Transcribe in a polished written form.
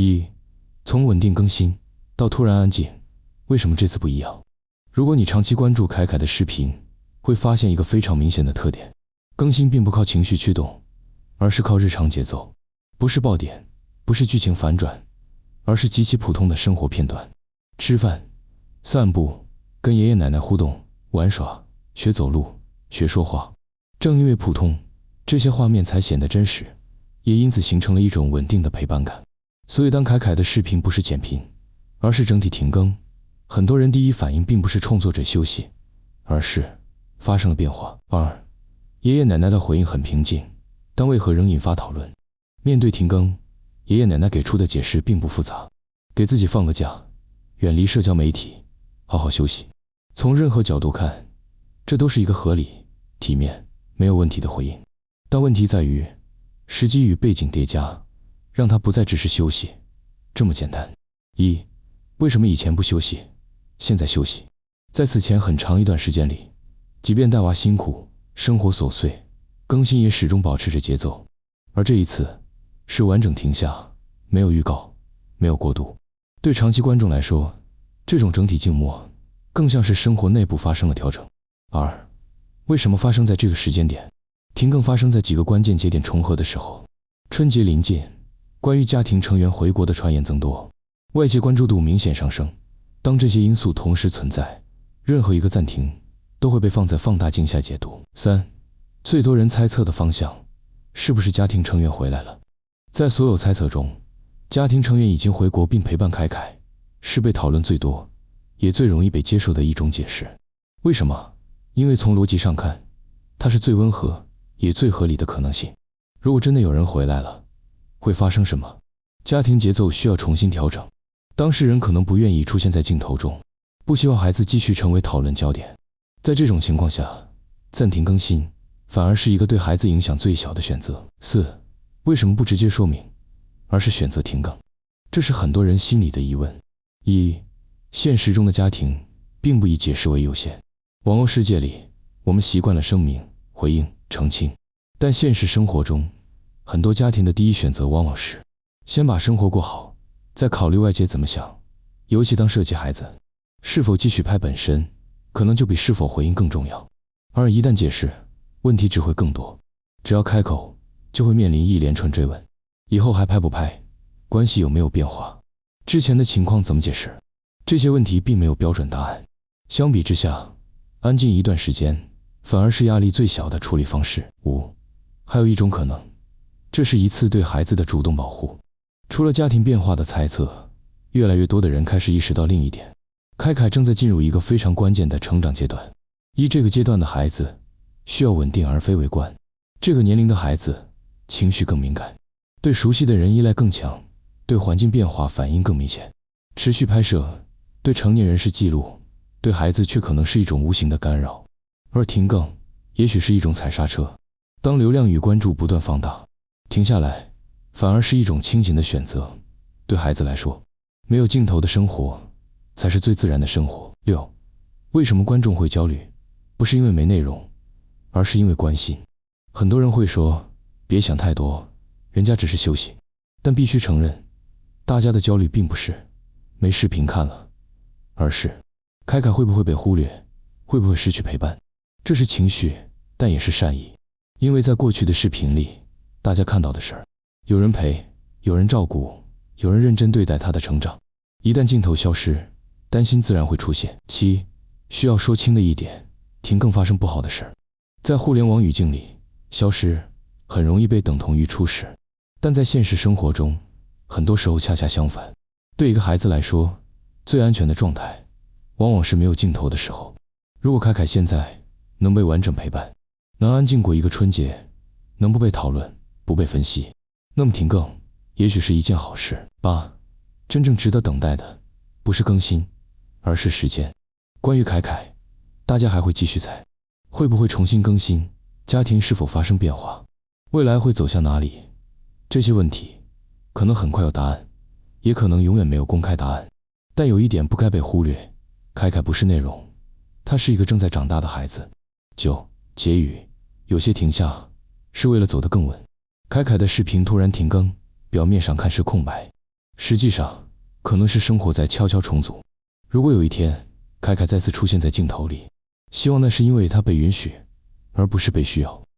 一，从稳定更新到突然安静，为什么这次不一样？如果你长期关注凯凯的视频，会发现一个非常明显的特点：更新并不靠情绪驱动，而是靠日常节奏，不是爆点，不是剧情反转，而是极其普通的生活片段。吃饭、散步、跟爷爷奶奶互动、玩耍、学走路、学说话。正因为普通，这些画面才显得真实，也因此形成了一种稳定的陪伴感。所以当凯凯的视频不是剪屏，而是整体停更，很多人第一反应并不是创作者休息，而是发生了变化。二，爷爷奶奶的回应很平静，但为何仍引发讨论？面对停更，爷爷奶奶给出的解释并不复杂，给自己放个假，远离社交媒体，好好休息。从任何角度看，这都是一个合理、体面、没有问题的回应。但问题在于，时机与背景叠加，让它不再只是休息这么简单。一，为什么以前不休息，现在休息？在此前很长一段时间里，即便带娃辛苦，生活琐碎，更新也始终保持着节奏。而这一次，是完整停下，没有预告，没有过渡。对长期观众来说，这种整体静默，更像是生活内部发生了调整。二，为什么发生在这个时间点？停更发生在几个关键节点重合的时候。春节临近，关于家庭成员回国的传言增多，外界关注度明显上升。当这些因素同时存在，任何一个暂停都会被放在放大镜下解读。三，最多人猜测的方向，是不是家庭成员回来了？在所有猜测中，家庭成员已经回国并陪伴凯凯，是被讨论最多，也最容易被接受的一种解释。为什么？因为从逻辑上看，它是最温和也最合理的可能性。如果真的有人回来了，会发生什么？家庭节奏需要重新调整，当事人可能不愿意出现在镜头中，不希望孩子继续成为讨论焦点。在这种情况下，暂停更新反而是一个对孩子影响最小的选择。四，为什么不直接说明，而是选择停更？这是很多人心里的疑问。一，现实中的家庭并不以解释为优先。网络世界里，我们习惯了声明、回应、澄清，但现实生活中，很多家庭的第一选择往往是先把生活过好，再考虑外界怎么想。尤其当涉及孩子，是否继续拍本身，可能就比是否回应更重要。而一旦解释，问题只会更多。只要开口，就会面临一连串追问：以后还拍不拍？关系有没有变化？之前的情况怎么解释？这些问题并没有标准答案。相比之下，安静一段时间反而是压力最小的处理方式。五，还有一种可能，这是一次对孩子的主动保护。除了家庭变化的猜测，越来越多的人开始意识到另一点：凯凯正在进入一个非常关键的成长阶段。这个阶段的孩子需要稳定而非围观。这个年龄的孩子情绪更敏感，对熟悉的人依赖更强，对环境变化反应更明显。持续拍摄对成年人是记录，对孩子却可能是一种无形的干扰。而停更也许是一种踩刹车。当流量与关注不断放大，停下来反而是一种清醒的选择。对孩子来说，没有镜头的生活才是最自然的生活。六，为什么观众会焦虑？不是因为没内容，而是因为关心。很多人会说，别想太多，人家只是休息。但必须承认，大家的焦虑并不是没视频看了，而是凯凯会不会被忽略，会不会失去陪伴。这是情绪，但也是善意。因为在过去的视频里，大家看到的是有人陪，有人照顾，有人认真对待他的成长。一旦镜头消失，担心自然会出现。七，需要说清的一点，停更发生不好的事儿，在互联网语境里，消失很容易被等同于出事，但在现实生活中，很多时候恰恰相反。对一个孩子来说，最安全的状态往往是没有镜头的时候。如果凯凯现在能被完整陪伴，能安静过一个春节，能不被讨论，不被分析，那么停更也许是一件好事。八，真正值得等待的不是更新，而是时间。关于凯凯，大家还会继续猜，会不会重新更新？家庭是否发生变化？未来会走向哪里？这些问题可能很快有答案，也可能永远没有公开答案。但有一点不该被忽略，凯凯不是内容，他是一个正在长大的孩子。九，结语，有些停下是为了走得更稳。凯凯的视频突然停更，表面上看是空白，实际上，可能是生活在悄悄重组。如果有一天，凯凯再次出现在镜头里，希望那是因为他被允许，而不是被需要。